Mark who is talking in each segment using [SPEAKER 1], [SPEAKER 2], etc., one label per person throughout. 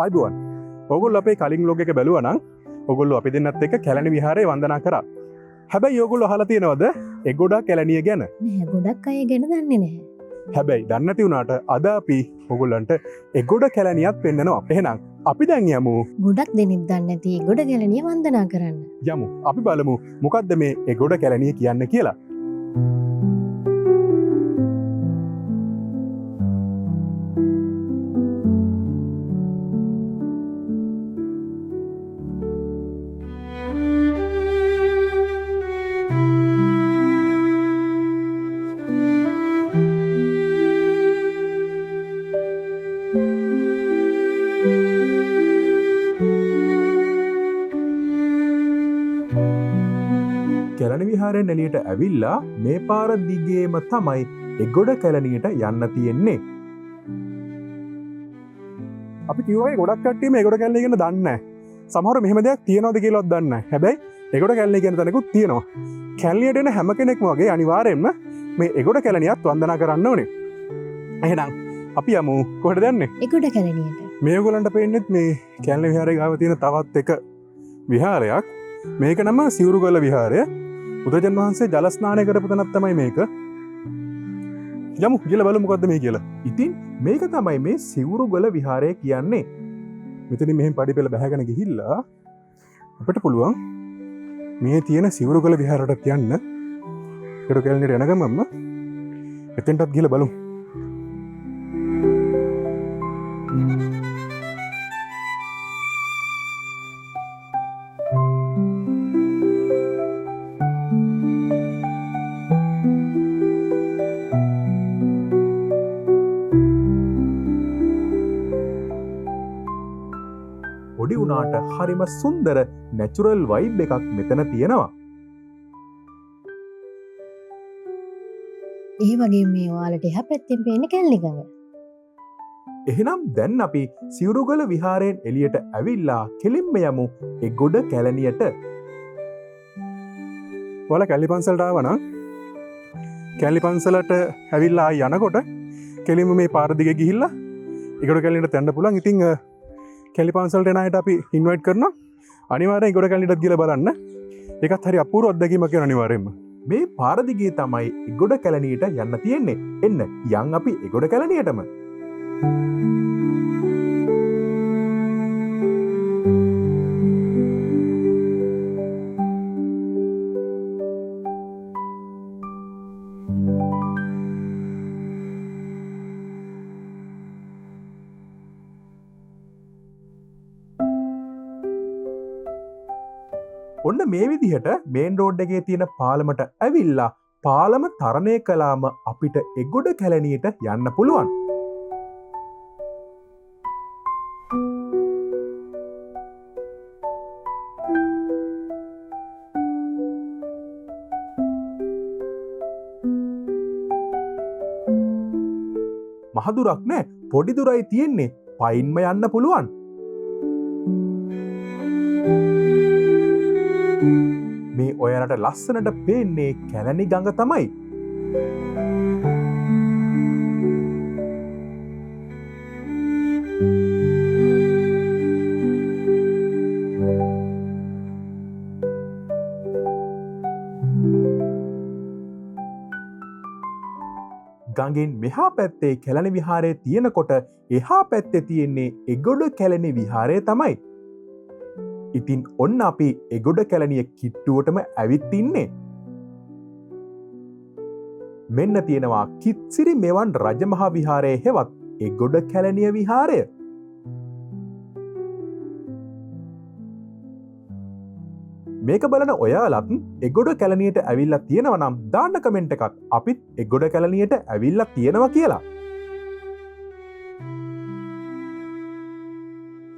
[SPEAKER 1] අයිබුවන් ඔගොල්ලෝ අපේ කලින් බ්ලොග් එක බැලුවා නම් ඔගොල්ලෝ අපි දෙන්නත් එක්ක කැලණි විහාරය වන්දනා කරා. හැබැයි ඔගොල්ලෝ අහලා තියෙනවද එගොඩා කැලණිය ගැන?
[SPEAKER 2] නෑ ගොඩක් අය ගැන දන්නේ නැහැ.
[SPEAKER 1] හැබැයි දන්නේ නැති වුණාට අද අපි ඔගොල්ලන්ට එගොඩ කැලණියක් පෙන්නනවා. එහෙනම් අපි දැන් යමු.
[SPEAKER 2] ගොඩක් දෙනෙක් දන්නේ නැති ගොඩ කැලණිය වන්දනා කරන්න.
[SPEAKER 1] යමු. අපි බලමු මොකද්ද මේ එගොඩ කැලණිය කියන්නේ කියලා. කැලණි විහාරයෙන් එළියට ඇවිල්ලා මේ පාර දිගේම තමයි එගොඩ කැලණියට යන්න තියෙන්නේ. අපි කිව්වා ගොඩක් කට්ටිය මේ එගොඩ කැලණිය ගැන දන්නේ නැහැ. සමහර මෙහෙම දෙයක් තියනවද කියලාවත් දන්නේ නැහැ. හැබැයි එගොඩ කැලණිය කියන තැනකුත් තියෙනවා. කැලණියට එන හැම කෙනෙක්ම වගේ අනිවාර්යෙන්ම මේ එගොඩ කැලණියත් වන්දනා කරන්න ඕනේ. එහෙනම් අපි යමු. කොහෙටද යන්නේ?
[SPEAKER 2] එගොඩ කැලණියට.
[SPEAKER 1] මේගොල්ලන්ට පේන්නේ මේ කැලණි විහාරය ගාව තියෙන තවත් එක විහාරයක්. මේක නම සිවුරුගල විහාරය. බුදුරජාණන් වහන්සේ ජල ස්නානය කරපු තැනක් තමයි මේක. යමු ගිහලා බලමු මොකද්ද මේ කියලා. ඉතින් මේක තමයි මේ සිවුරුගල විහාරය කියන්නේ. මෙතනින් මෙහෙම පඩිපෙළ බැහැගෙන ගිහිල්ලා අපිට පුළුවන් මේ තියෙන සිවුරුගල විහාරයට යන්න. ඒක කැලණියට යන ගමන්ම එතෙන්ටත් ගිහලා බලමු. පොඩි වුණාට හරිම සුන්දර නැචුරල් වයිබ් එකක් මෙතන තියෙනවා.
[SPEAKER 2] ඒ වගේ මේ ඔයාලට එහා පැත්තෙන් පේන කැලණි ගඟ.
[SPEAKER 1] එහෙනම් දැන් අපි සිවුරුගල විහාරයෙන් එළියට ඇවිල්ලා කෙලින්ම යමු එගොඩ කැලණියට. ඔයාලා කැලණි පන්සලට ආවා නම් කැලණි පන්සලට ඇවිල්ලා යනකොට කෙලින්ම මේ පාර දිගේ ගිහිල්ලා එගොඩ කැලණියට යන්න පුළුවන්. ඉතින් කැලණි පන්සලට එන අයට අපි ඉන්වයිට් කරනවා. අනිවාර්යෙන් එගොඩ කැලණියටත් ගිහලා බලන්න. ඒකත් හරි අපූර්ව අත්දැකීමක් වෙන අනිවාර්යෙන්ම. මේ පාර දිගේ තමයි එගොඩ කැලණියට යන්න තියෙන්නේ. එන්න යන් අපි එගොඩ කැලණියටම. ඔන්න මේ විදිහට මේන් රෝඩ් එකේ තියෙන පාලමට ඇවිල්ලා පාලම තරණය කළාම අපිට එගොඩ කැලණියට යන්න පුළුවන්. මහදුරක් නෑ, පොඩි දුරයි තියෙන්නේ. පයින්ම යන්න පුළුවන්. මේ ඔයාලට ලස්සනට පේන්නේ කැලණි ගඟ තමයි. ගඟෙන් මෙහා පැත්තේ කැලණි විහාරය තියෙනකොට එහා පැත්තේ තියෙන්නේ එගොඩ කැලණි විහාරය තමයි. ඉතින් ඔන්න අපි එගොඩ කැලණිය කිට්ටුවටම ඇවිත් ඉන්නේ. මෙන්න තියෙනවා කිත්සිරි මෙවන් රජමහා විහාරය හෙවත් එගොඩ කැලණිය විහාරය. මේක බලන ඔයාලත් එගොඩ කැලණියට ඇවිල්ලා තියෙනවා නම් දාන්න කමෙන්ට් එකක් අපිත් එගොඩ කැලණියට ඇවිල්ලා තියෙනවා කියලා.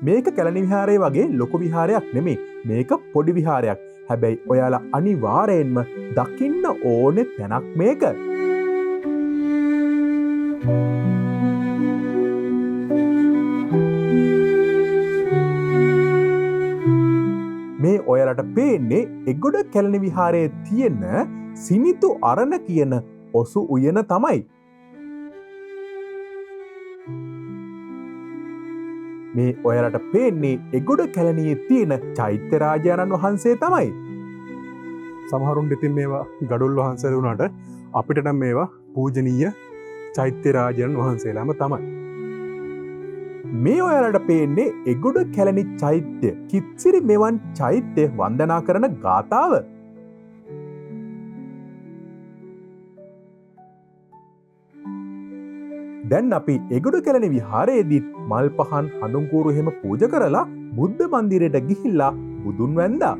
[SPEAKER 1] මේක කැලණි විහාරය වගේ ලොකු විහාරයක් නෙමේ. මේක පොඩි විහාරයක්. හැබැයි ඔයාලා අනිවාර්යෙන්ම දකින්න ඕනේ තැනක් මේක. මේ ඔයාලට පේන්නේ එගොඩ කැලණි විහාරයේ තියෙන සිනිතු අරණ කියන ඔසු උයන තමයි.
[SPEAKER 3] මේ ඔයාලට පේන්නේ එගොඩ කැලණියේ තියෙන චෛත්‍ය රාජානන් වහන්සේ තමයි.
[SPEAKER 1] සමහරුන් ඉතින් මේවා ගඩොල් වහන්සේලා වුණාට අපිට නම් මේවා පූජනීය චෛත්‍ය රාජයන් වහන්සේලාම තමයි.
[SPEAKER 3] මේ ඔයාලට පේන්නේ එගොඩ කැලණි චෛත්‍ය කිත්සිරි මෙවන් චෛත්‍ය වන්දනා කරන ගාථාව. දැන් අපි එගොඩ කැලණි විහාරයේදීත් මල් පහන් හඳුන්කූරු එහෙම පූජ කරලා බුද්ධ මන්දිරයට ගිහිල්ලා බුදුන් වැන්දා.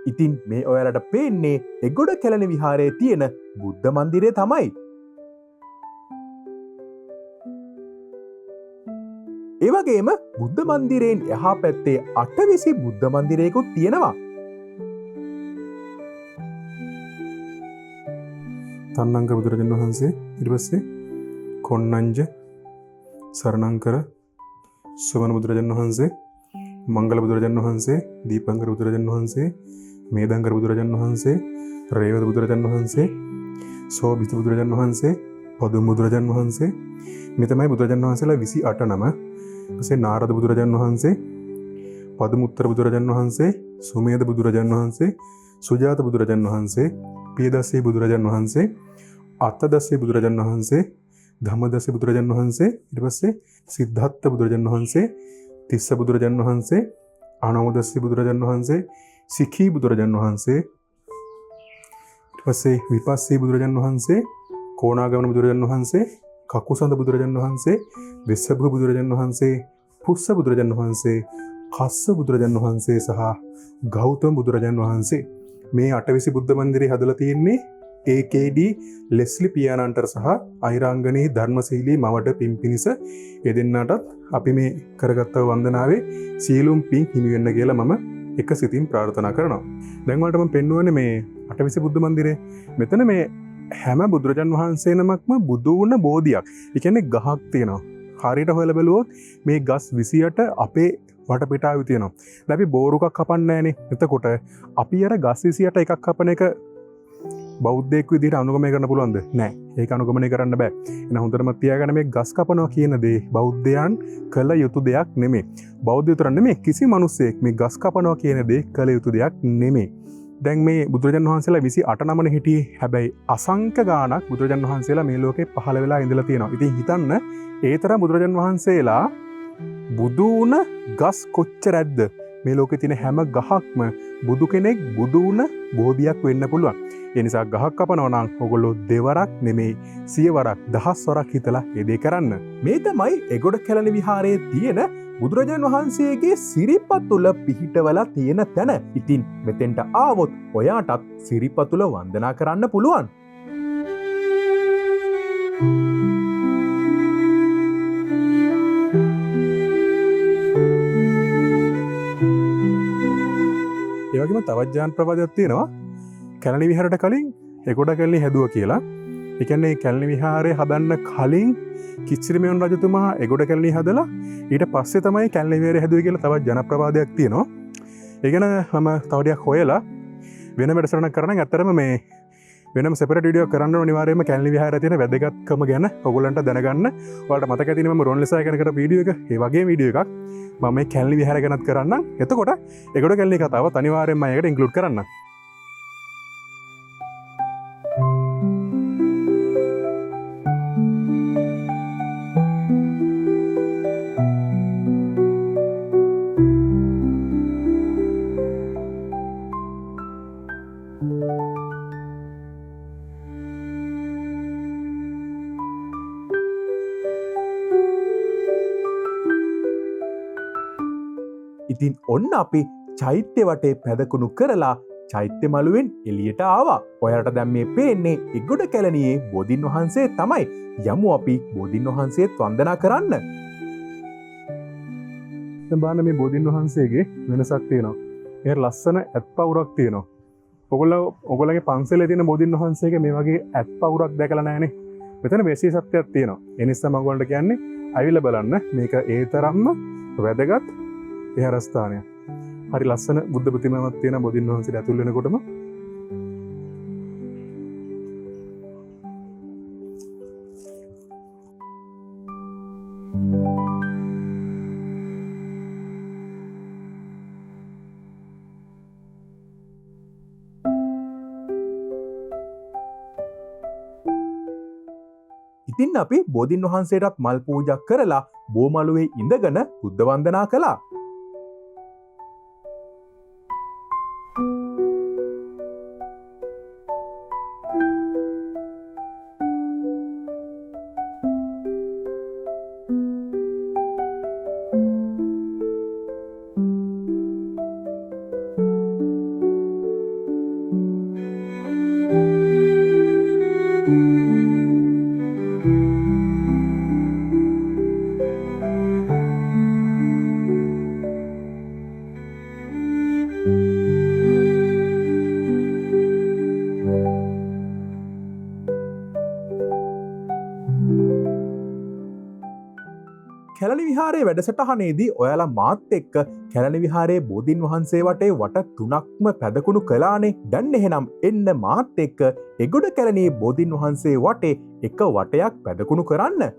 [SPEAKER 3] ඉතින් මේ ඔයාලට පේන්නේ එගොඩ කැලණි විහාරයේ තියෙන බුද්ධ මන්දිරය තමයි. ඒවගේම බුද්ධ මන්දිරයෙන් එහා පැත්තේ අටවිසි බුද්ධ මන්දිරයකුත් තියෙනවා.
[SPEAKER 1] තන්නංකර බුදුරජාණන් වහන්සේ, ඊට පස්සේ කොණ්ණඤ්ඤ, සරණංකර, සුවන බුදුරජාණන් වහන්සේ, මංගල බුදුරජාණන් වහන්සේ, දීපංකර බුදුරජාණන් වහන්සේ, මේදංකර බුදුරජාණන් වහන්සේ, රේවත බුදුරජාණන් වහන්සේ, සෝභිත බුදුරජාණන් වහන්සේ, පදුම් බුදුරජාණන් වහන්සේ, මේ තමයි බුදුරජාණන් වහන්සේලා 28 නම. ඊපස්සේ නාරද බුදුරජාණන් වහන්සේ, පදුමුත්තර බුදුරජාණන් වහන්සේ, සුමේද බුදුරජාණන් වහන්සේ, සුජාත බුදුරජාණන් වහන්සේ, පියදස්සේ බුදුරජාණන් වහන්සේ, අත්තදස්සේ බුදුරජාණන් වහන්සේ, ධම්මදස්සේ බුදුරජාණන් වහන්සේ, ඊට පස්සේ සිද්ධාර්ථ බුදුරජාණන් වහන්සේ, තිස්ස බුදුරජාණන් වහන්සේ, අනවදස්සේ බුදුරජාණන් වහන්සේ, සිඛී බුදුරජාණන් වහන්සේ, ඊට පස්සේ විපස්සී බුදුරජාණන් වහන්සේ, කොණාගමන බුදුරජාණන් වහන්සේ, කකුසඳ බුදුරජාණන් වහන්සේ, වෙස්සභ බුදුරජාණන් වහන්සේ, පුස්ස බුදුරජාණන් වහන්සේ, කස්ස බුදුරජාණන් වහන්සේ සහ ගෞතම බුදුරජාණන් වහන්සේ. මේ අටවිසි බුද්ධ මන්දිරය හදලා තියෙන්නේ AKD ලෙස්ලි පියාණන්ට සහ අයිරාංගනී ධර්මශීලී මවට පින් පිණිස ඒ දෙන්නාටත් අපි මේ කරගත්ත වන්දනාවේ සීලුම් පින් හිමි වෙන්න කියලා මම එක සිතින් ප්‍රාර්ථනා කරනවා. දැන් වලට මම පෙන්වන්නේ මේ අටවිසි බුද්ධ මන්දිරය. මෙතන මේ හැම බුදුරජාන් වහන්සේ නමක්ම බුදු වුණ බෝධියක්. ඒ කියන්නේ ගහක් තියෙනවා. හරියට හොයලා බැලුවොත් මේ ගස් 28 අපේ වටපිටාවේ තියෙනවා. දැන් අපි බෝරුකක් කපන්නේ නැහනේ. එතකොට අපි අර ගස් 28 එකක් කපන එක බෞද්ධයෙක් විදිහට අනුගමනය කරන්න පුළුවන්ද? නෑ. ඒක අනුගමනය කරන්න බෑ. එහෙනම් හොඳටම තියාගන්න මේ ගස් කපනවා කියන දේ බෞද්ධයන් කළ යුතු දෙයක් නෙමෙයි. බෞද්ධ විතර නෙමෙයි කිසි මිනිසෙක් මේ ගස් කපනවා කියන දේ කළ යුතු දෙයක් නෙමෙයි. දැන් මේ බුදුරජාණන් වහන්සේලා 28 නමනේ හිටියේ. හැබැයි අසංඛ්‍ය ගාණක් බුදුරජාණන් වහන්සේලා මේ ලෝකේ පහළ වෙලා ඉඳලා තියෙනවා. ඉතින් හිතන්න ඒ තරම් බුදුරජාණන් වහන්සේලා බුදු වුණ ගස් කොච්චර ඇද්ද? මේ ලෝකේ තියෙන හැම ගහක්ම බුදු කෙනෙක් බුදු වුණ බෝධියක් වෙන්න පුළුවන්. ඒ නිසා ගහක් කපනවා නම් ඔයගොල්ලෝ දෙවරක් නෙමෙයි 100 වරක් 10 වරක් හිතලා ඒ දේ කරන්න.
[SPEAKER 3] මේ තමයි එගොඩ කැලණි විහාරයේ තියෙන බුදුරජාණන් වහන්සේගේ සිරිපතුල පිහිටවලා තියෙන තැන. ඉතින් මෙතෙන්ට ආවොත් ඔයාටත් සිරිපතුල වන්දනා කරන්න පුළුවන්.
[SPEAKER 1] ඒ වගේම තවත් ජාන ප්‍රවාදයක් තියෙනවා. කැලණි විහාරයට කලින් එගොඩ කැලණි හැදුවා කියලා. ඒ කියන්නේ කැලණි විහාරය හදන්න කලින් කිච්චිරිමෙන් රජතුමා එගොඩ කැලණි හදලා ඊට පස්සේ තමයි කැලණි විහාරය හැදුවේ කියලා තවත් ජන ප්‍රවාදයක් තියෙනවා. ඒ ගැන මම තව ටිකක් හොයලා වෙන වැඩසටහනක් කරන්න ඇත්තරම මේ වෙනම සෙපරේට් වීඩියෝ කරන්න අනිවාර්යයෙන්ම කැලණි විහාරයේ තියෙන වැදගත්කම ගැන ඔයගොල්ලන්ට දැනගන්න. ඔයාලට මතක ඇතිනේ මම රොන්ලිසා ගැන කරපු වීඩියෝ එක. ඒ වගේම වීඩියෝ එකක් මම මේ කැලණි විහාරය ගැනත් කරන්නම්. එතකොට එගොඩ කැලණි කතාවත් අනිවාර්යයෙන්ම මම ඒකට ඉන්ක්ලූඩ් කරන්නම්.
[SPEAKER 3] ඉතින් ඔන්න අපි චෛත්‍ය වටේ පැදකුණු කරලා චෛත්‍ය මළුවෙන් එළියට ආවා. ඔයාලට දැන් මේ පේන්නේ එගොඩ කැලණියේ බෝධින් වහන්සේ තමයි. යමු අපි බෝධින් වහන්සේත් වන්දනා කරන්න.
[SPEAKER 1] දැන් බලන්න මේ බෝධින් වහන්සේගේ වෙනසක් තියෙනවා. ඒ ලස්සන ඇත්පවුරක් තියෙනවා. ඔගොලගේ පන්සලේ තියෙන බෝධීන් වහන්සේගේ මේ වගේ ඇත් පවුරක් දැකලා නැහැනේ. මෙතන වෙසී සත්‍යයක් තියෙනවා. ඒ නිසා මම ඔයගොල්ලන්ට කියන්නේ අවිල බලන්න. මේක ඒ තරම්ම වැදගත් විහාරස්ථානයක්. හරි ලස්සන බුද්ධ ප්‍රතිමාවක් තියෙන බෝධීන් වහන්සේට ඇතුල් වෙනකොටම
[SPEAKER 3] ඉතින් අපි බෝධීන් වහන්සේටත් මල් පූජා කරලා බෝමළුවේ ඉඳගෙන බුද්ධ වන්දනා කළා. කැලණි විහාරයේ වැඩසටහනේදී ඔයාලා මාත් එක්ක කැලණි විහාරයේ බෝධීන් වහන්සේ වටේ වට 3ක්ම පැදකුණු කළානේ. දැන් එහෙනම් එන්න මාත් එක්ක එගොඩ කැලණියේ බෝධීන් වහන්සේ වටේ එක වටයක් පැදකුණු කරන්න.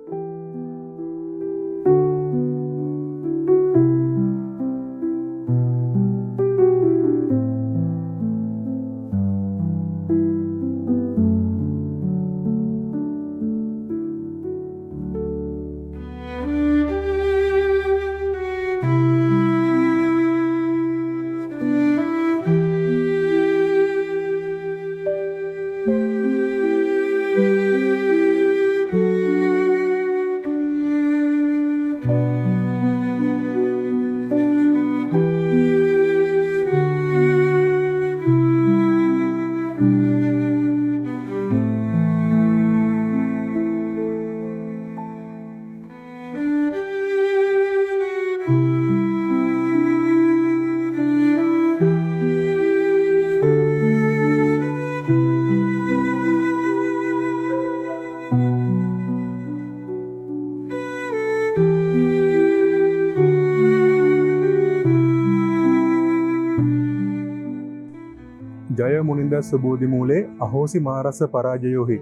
[SPEAKER 1] ජය මුනින්දස්ස බෝධි මූලේ අහෝසි මාරස පරාජයෝහි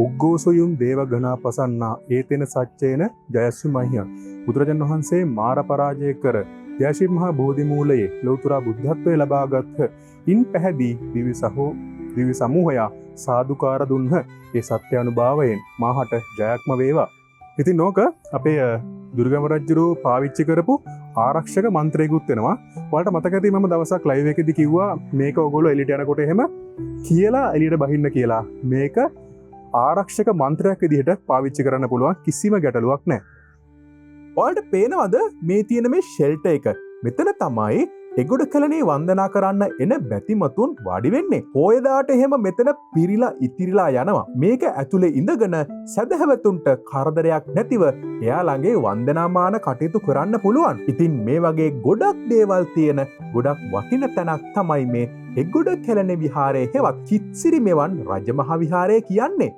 [SPEAKER 1] උග්ගෝසුයුම් දේව ගනා පසන්නා ඒතෙන සච්චේන ජයස්සු මහියන්. බුදුරජාණන් වහන්සේ මාර පරාජය කර ත්‍යාශි මහා බෝධි මූලයේ ලෞතර බුද්ධත්වයේ ලබාගත්හ. ඉන් පැහැදී දිව්‍ය සමූහයා සාදුකාර දුන්හ. ඒ සත්‍ය අනුභවයෙන් මාහට ජයක්ම වේවා. ඉතින් නෝක අපේ දුර්ගම රජුරෝ පාවිච්චි කරපු ආරක්ෂක මන්ත්‍රයකුත් වෙනවා. ඔයාලට මතක ඇති මම දවසක් ලයිව් එකේදී කිව්වා මේක ඔයගොල්ලෝ එළියට යනකොට එහෙම කියලා එළියට බහින්න කියලා. මේක ආරක්ෂක මන්ත්‍රයක් විදිහට පාවිච්චි කරන්න පුළුවන්. කිසිම ගැටලුවක් නැහැ.
[SPEAKER 3] ඔයාලට පේනවද මේ තියෙන මේ ෂෙල්ටර් එක? මෙතන තමයි එගොඩ කැලණියේ වන්දනා කරන්න එන බැතිමතුන් වාඩි වෙන්නේ. පෝයදාට එහෙම මෙතන පිරිලා ඉතිරිලා යනවා. මේක ඇතුලේ ඉඳගෙන සදහැවතුන්ට කරදරයක් නැතිව එයාලගේ වන්දනාමාන කටයුතු කරන්න පුළුවන්. ඉතින් මේ වගේ ගොඩක් දේවල් තියෙන ගොඩක් වටින තැනක් තමයි මේ එගොඩ කැලණි විහාරය හෙවත් කිත්සිරි මෙවන් රජමහා විහාරය කියන්නේ.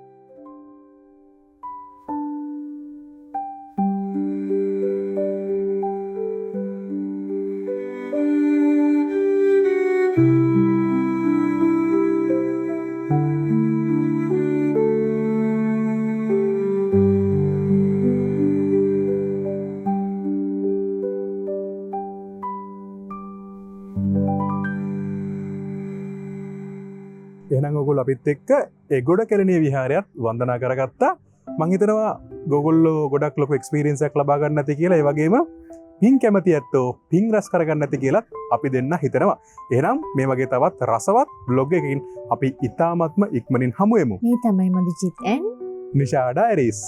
[SPEAKER 1] එහෙනම් ඔයගොල්ලෝ අපිත් එක්ක එගොඩ කැලණියේ විහාරයත් වන්දනා කරගත්තා. මං හිතනවා ඔයගොල්ලෝ ගොඩක් ලොකු එක්ස්පීරියන්ස් එකක් ලබා ගන්න නැති කියලා. ඒ වගේම පින් කැමති ඇත්තෝ පින් රස කරගන්න නැති කියලා අපි දෙන්න හිතනවා. එහෙනම් මේ වගේ තවත් රසවත් බ්ලොග් එකකින් අපි ඉතාමත්ම ඉක්මනින් හමු වෙමු.
[SPEAKER 2] මේ තමයි මදුජිත් ඇන්
[SPEAKER 1] නිෂා ඩයරිස්.